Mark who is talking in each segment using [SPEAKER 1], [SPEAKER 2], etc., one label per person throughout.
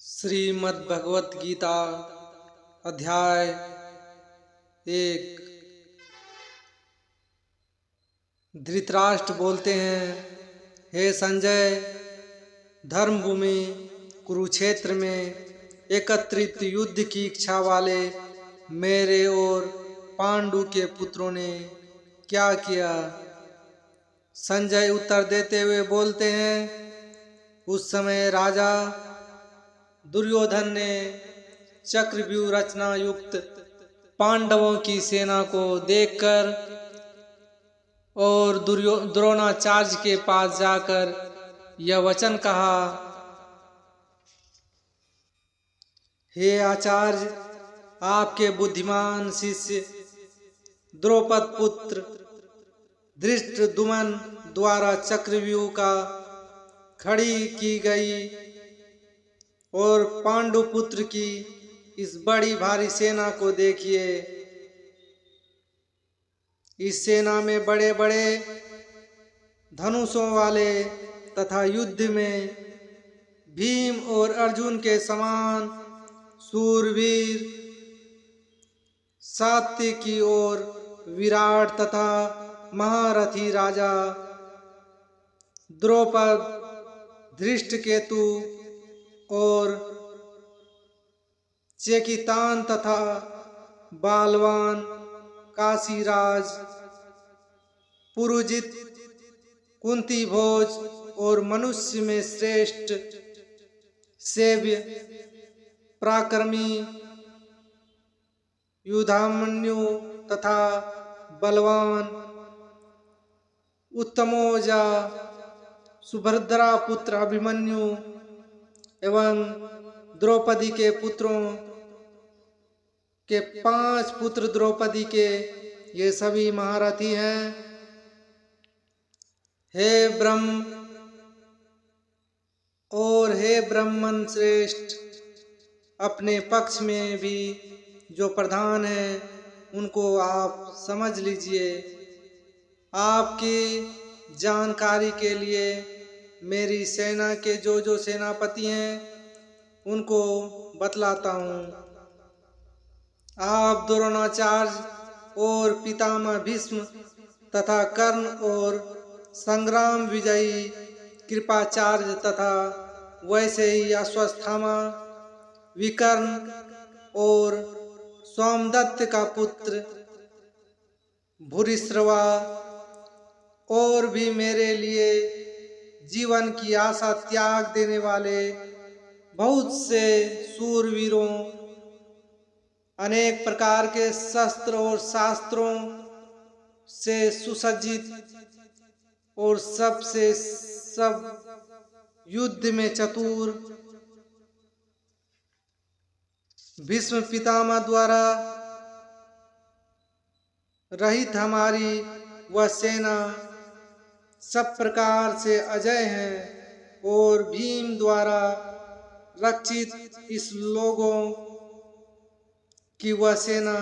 [SPEAKER 1] श्रीमद् भगवत गीता अध्याय 1। धृतराष्ट्र बोलते हैं, हे संजय, धर्मभूमि कुरुक्षेत्र में एकत्रित युद्ध की इच्छा वाले मेरे और पांडु के पुत्रों ने क्या किया? संजय उत्तर देते हुए बोलते हैं, उस समय राजा दुर्योधन ने चक्रव्यूह रचना युक्त पांडवों की सेना को देखकर और द्रोणाचार्य के पास जाकर यह वचन कहा, हे आचार्य, आपके बुद्धिमान शिष्य द्रौपद पुत्र धृष्टद्युम्न द्वारा चक्रव्यूह का खड़ी की गई और पांडु पुत्र की इस बड़ी भारी सेना को देखिए। इस सेना में बड़े बड़े धनुषों वाले तथा युद्ध में भीम और अर्जुन के समान सूरवीर, सात्विकी और विराट तथा महारथी राजा द्रौपद, धृष्टकेतु और चेकितान तथा बालवान काशीराज, पुरुजित, कुंती भोज और मनुष्य में श्रेष्ठ सेव्य, पराक्रमी युधामन्यु तथा बलवान उत्तमोजा सुभद्रा पुत्र अभिमन्यु एवं द्रौपदी के पुत्रों के 5 पुत्र द्रौपदी के ये सभी महारथी हैं। हे ब्रह्म और हे ब्राह्मण श्रेष्ठ, अपने पक्ष में भी जो प्रधान हैं उनको आप समझ लीजिए। आपकी जानकारी के लिए मेरी सेना के जो सेनापति हैं उनको बतलाता हूँ। आप द्रोणाचार्य और पितामह भीष्म तथा कर्ण और संग्राम विजयी कृपाचार्य तथा वैसे ही अश्वत्थामा, विकर्ण और सोमदत्त का पुत्र भूरिश्रवा और भी मेरे लिए जीवन की आशा त्याग देने वाले बहुत से सूरवीरों, अनेक प्रकार के शस्त्र और शास्त्रों से सुसज्जित और सबसे सब युद्ध में चतुर भीष्म पितामह द्वारा रहित हमारी वह सेना सब प्रकार से अजय है और भीम द्वारा रक्षित इस लोगों की वह सेना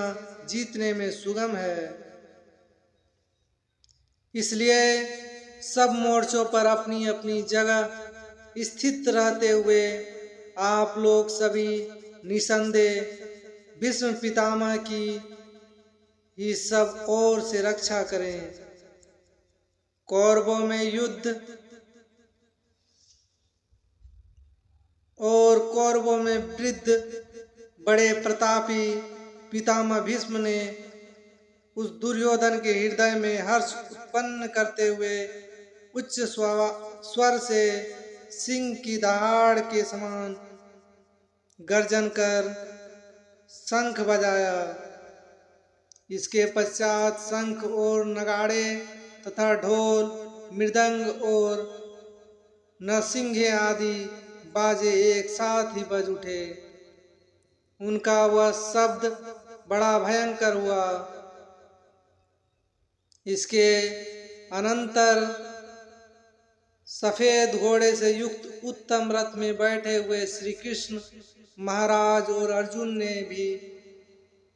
[SPEAKER 1] जीतने में सुगम है। इसलिए सब मोर्चों पर अपनी अपनी जगह स्थित रहते हुए आप लोग सभी निसंदेह भीष्म पितामह की ही सब ओर से रक्षा करें। कौरवों में युद्ध और कौरवों में वृद्ध बड़े प्रतापी पितामह भीष्म ने उस दुर्योधन के हृदय में हर्ष उत्पन्न करते हुए उच्च स्वर से सिंह की दहाड़ के समान गर्जन कर शंख बजाया। इसके पश्चात शंख और नगाड़े तथा ढोल, मृदंग और नरसिंघे आदि बाजे एक साथ ही बज उठे। उनका वह शब्द बड़ा भयंकर हुआ। इसके अनंतर सफेद घोड़े से युक्त उत्तम रथ में बैठे हुए श्री कृष्ण महाराज और अर्जुन ने भी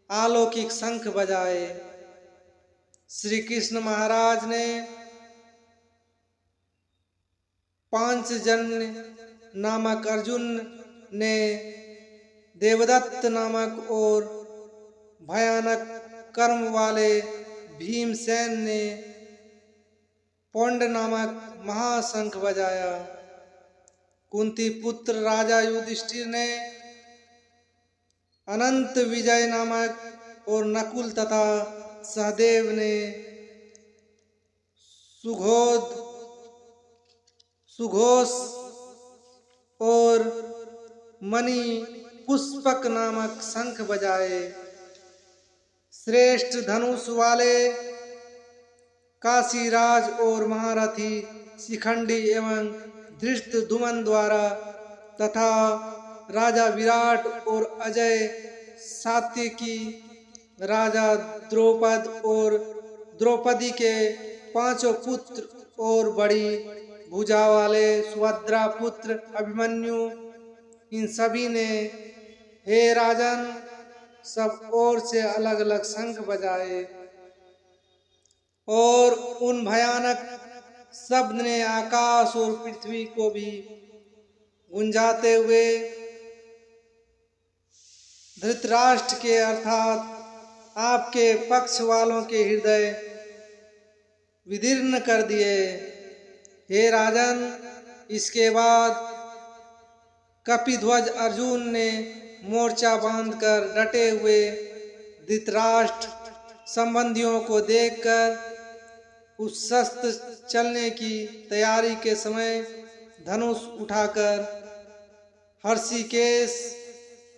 [SPEAKER 1] अलौकिक शंख बजाए। श्री कृष्ण महाराज ने पांचजन्य नामक अर्जुन ने देवदत्त नामक और भयानक कर्म वाले भीमसेन ने पौंड नामक महाशंख बजाया। कुंती पुत्र राजा युधिष्ठिर ने अनंत विजय नामक और नकुल तथा सहदेव ने सुघोष और मणि पुष्पक नामक शंख बजाए। श्रेष्ठ धनुष वाले काशीराज और महारथी शिखंडी एवं धृष्टद्युम्न द्वारा तथा राजा विराट और अजय सात्यकी राजा द्रौपद और द्रौपदी के पांचों पुत्र और बड़ी भुजा वाले सुभद्रा पुत्र अभिमन्यु, इन सभी ने हे राजन सब ओर से अलग अलग शंख बजाए और उन भयानक शब्द ने आकाश और पृथ्वी को भी गुंजाते हुए धृतराष्ट्र के अर्थात आपके पक्ष वालों के हृदय विदीर्ण कर दिए। हे राजन, इसके बाद कपिध्वज अर्जुन ने मोर्चा बांधकर डटे हुए धृतराष्ट्र संबंधियों को देखकर उस शस्त्र चलने की तैयारी के समय धनुष उठाकर हर्षिकेश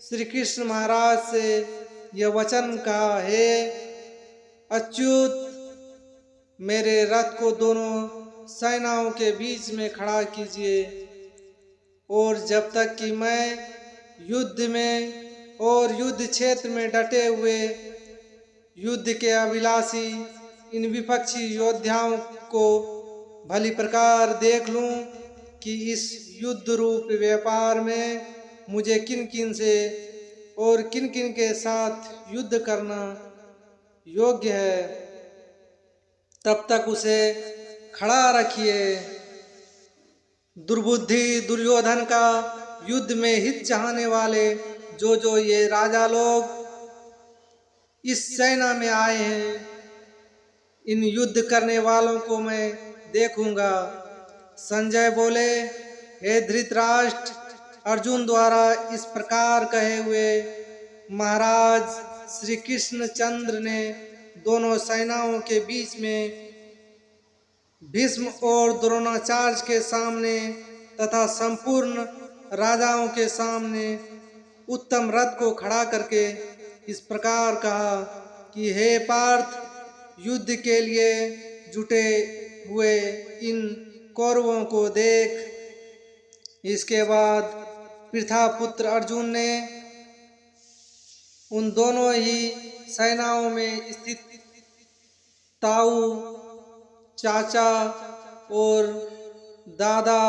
[SPEAKER 1] श्री कृष्ण महाराज से यह वचन कहा, हे अच्युत, मेरे रथ को दोनों सेनाओं के बीच में खड़ा कीजिए और जब तक कि मैं युद्ध में और युद्ध क्षेत्र में डटे हुए युद्ध के अभिलाषी इन विपक्षी योद्धाओं को भली प्रकार देख लूं कि इस युद्ध रूप व्यापार में मुझे किन किन से और किन किन के साथ युद्ध करना योग्य है, तब तक उसे खड़ा रखिए। दुर्बुद्धि दुर्योधन का युद्ध में हित चाहने वाले जो ये राजा लोग इस सेना में आए हैं, इन युद्ध करने वालों को मैं देखूंगा। संजय बोले, हे धृतराष्ट्र, अर्जुन द्वारा इस प्रकार कहे हुए महाराज श्री कृष्ण चंद्र ने दोनों सेनाओं के बीच में भीष्म और द्रोणाचार्य के सामने तथा संपूर्ण राजाओं के सामने उत्तम रथ को खड़ा करके इस प्रकार कहा कि हे पार्थ, युद्ध के लिए जुटे हुए इन कौरवों को देख। इसके बाद पृथा पुत्र अर्जुन ने उन दोनों ही सेनाओं में स्थित ताऊ, चाचा और दादा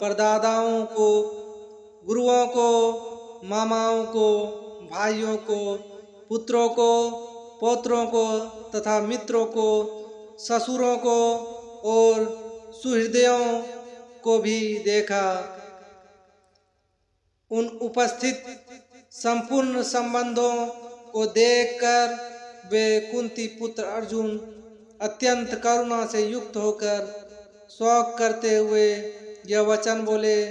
[SPEAKER 1] परदादाओं को, गुरुओं को, मामाओं को, भाइयों को, पुत्रों को, पौत्रों को तथा मित्रों को, ससुरों को और सुहृदयों को भी देखा। उन उपस्थित संपूर्ण संबंधों को देखकर वे कुंती पुत्र अर्जुन अत्यंत करुणा से युक्त होकर शोक करते हुए यह वचन बोले,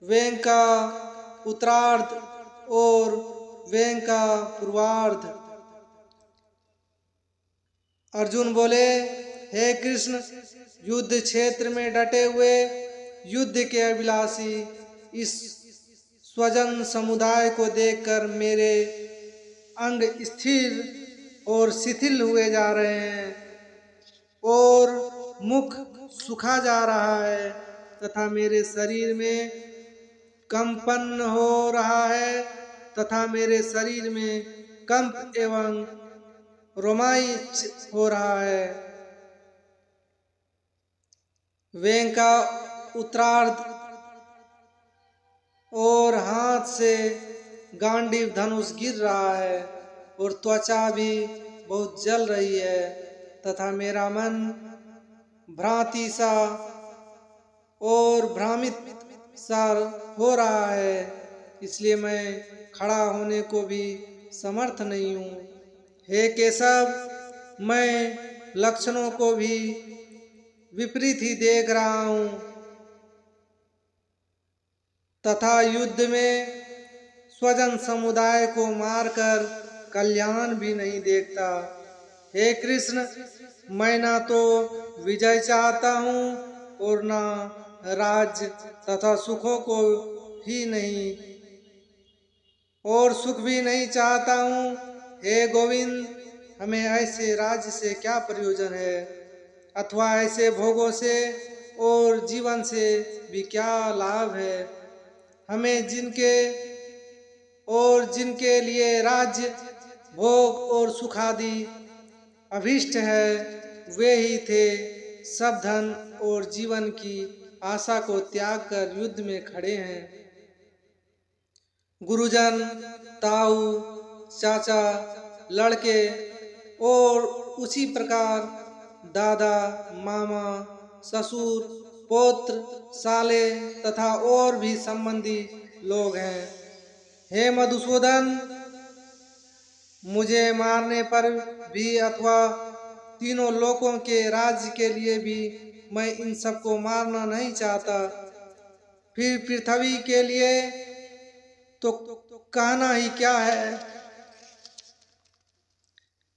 [SPEAKER 1] वें का उत्तरार्ध और वें का पूर्वार्ध। अर्जुन बोले, हे कृष्ण, युद्ध क्षेत्र में डटे हुए युद्ध के अभिलाषी इस स्वजन समुदाय को देखकर मेरे अंग स्थिर और शिथिल हुए जा रहे हैं और मुख सुखा जा रहा है तथा मेरे शरीर में कंपन हो रहा है तथा मेरे शरीर में कंप एवं रोमांच हो रहा है। वें का उत्तरार्ध और हाथ से गांडीव धनुष गिर रहा है और त्वचा भी बहुत जल रही है तथा मेरा मन भ्रांति सा और भ्रमित सर हो रहा है, इसलिए मैं खड़ा होने को भी समर्थ नहीं हूँ। हे केशव, मैं लक्षणों को भी विपरीत ही देख रहा हूँ तथा युद्ध में स्वजन समुदाय को मारकर कल्याण भी नहीं देखता। हे कृष्ण, मैं ना तो विजय चाहता हूँ और ना राज्य तथा सुखों को ही नहीं और सुख भी नहीं चाहता हूँ। हे गोविंद, हमें ऐसे राज्य से क्या प्रयोजन है अथवा ऐसे भोगों से और जीवन से भी क्या लाभ है। हमें जिनके लिए राज्य भोग और सुख आदि अभिष्ट है, वे ही थे सब धन और जीवन की आशा को त्याग कर युद्ध में खड़े हैं। गुरुजन, ताऊ, चाचा, लड़के और उसी प्रकार दादा, मामा, ससुर, पौत्र, साले तथा और भी संबंधी लोग हैं। हे मधुसूदन, मुझे मारने पर भी अथवा तीनों लोकों के राज्य के लिए भी मैं इन सबको मारना नहीं चाहता। फिर पृथ्वी के लिए तो कहना ही क्या है।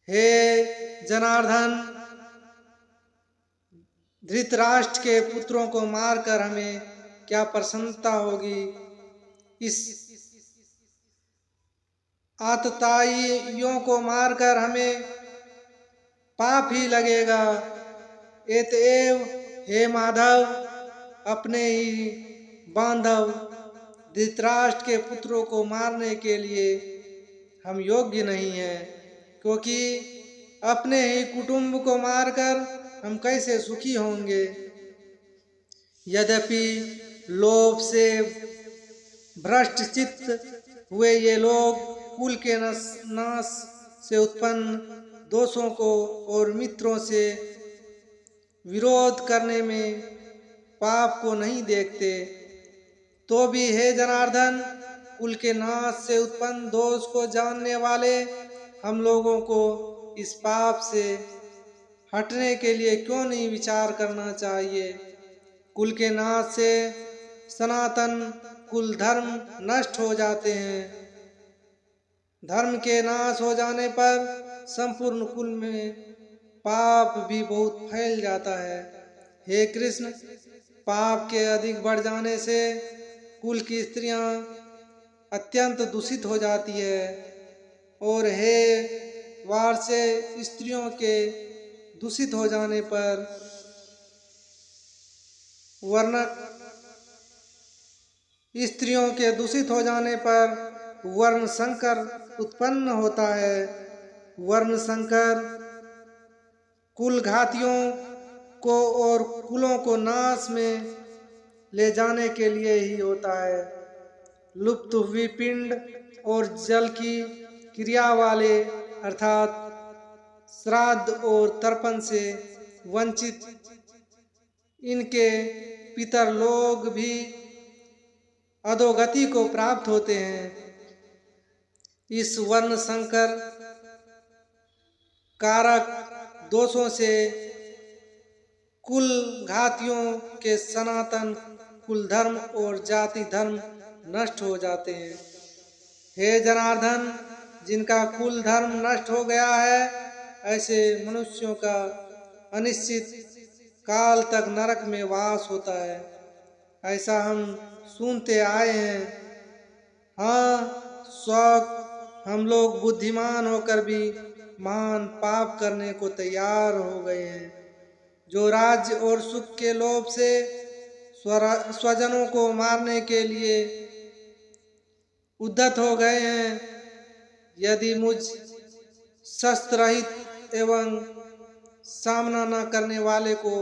[SPEAKER 1] हे जनार्दन, धृतराष्ट्र के पुत्रों को मारकर हमें क्या प्रसन्नता होगी। इस आतताइयों को मारकर हमें पाप ही लगेगा। एतएव हे माधव, अपने ही बांधव धृतराष्ट्र के पुत्रों को मारने के लिए हम योग्य नहीं हैं, क्योंकि अपने ही कुटुंब को मारकर हम कैसे सुखी होंगे। यद्यपि लोभ से भ्रष्ट चित्त हुए ये लोग कुल के नाश से उत्पन्न दोषों को और मित्रों से विरोध करने में पाप को नहीं देखते, तो भी हे जनार्दन, कुल के नाश से उत्पन्न दोष को जानने वाले हम लोगों को इस पाप से हटने के लिए क्यों नहीं विचार करना चाहिए। कुल के नाश से सनातन कुल धर्म नष्ट हो जाते हैं। धर्म के नाश हो जाने पर संपूर्ण कुल में पाप भी बहुत फैल जाता है। हे कृष्ण, पाप के अधिक बढ़ जाने से कुल की स्त्रियां अत्यंत दूषित हो जाती है और हे वार से स्त्रियों के दूषित हो जाने पर स्त्रियों के दूषित हो जाने पर वर्ण संकर उत्पन्न होता है। वर्ण संकर कुल घातियों को और कुलों को नाश में ले जाने के लिए ही होता है। लुप्त हुई पिंड और जल की क्रिया वाले अर्थात श्राद्ध और तर्पण से वंचित इनके पितर लोग भी अधोगति को प्राप्त होते हैं। इस वर्ण संकर कारक दोषों से कुल घातियों के सनातन कुल धर्म और जाति धर्म नष्ट हो जाते हैं। हे जनार्दन, जिनका कुल धर्म नष्ट हो गया है, ऐसे मनुष्यों का अनिश्चित काल तक नरक में वास होता है, ऐसा हम सुनते आए हैं। हाँ, शौक हम लोग बुद्धिमान होकर भी महान पाप करने को तैयार हो गए हैं, जो राज्य और सुख के लोभ से स्वजनों को मारने के लिए उद्धत हो गए हैं। यदि मुझ शस्त्र रहित एवं सामना न करने वाले को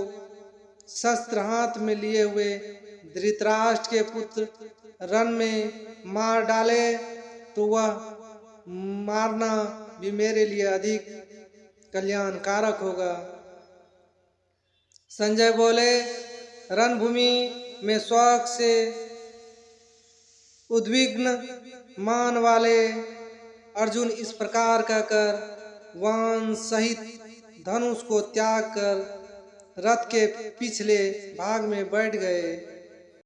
[SPEAKER 1] शस्त्र हाथ में लिए हुए धृतराष्ट्र के पुत्र रण में मार डाले, तो वह मारना भी मेरे लिए अधिक कल्याणकारक होगा। संजय बोले, रणभूमि में शौक से उद्विग्न मान वाले अर्जुन इस प्रकार कहकर वान सहित धनुष को त्याग कर रथ के पिछले भाग में बैठ गए।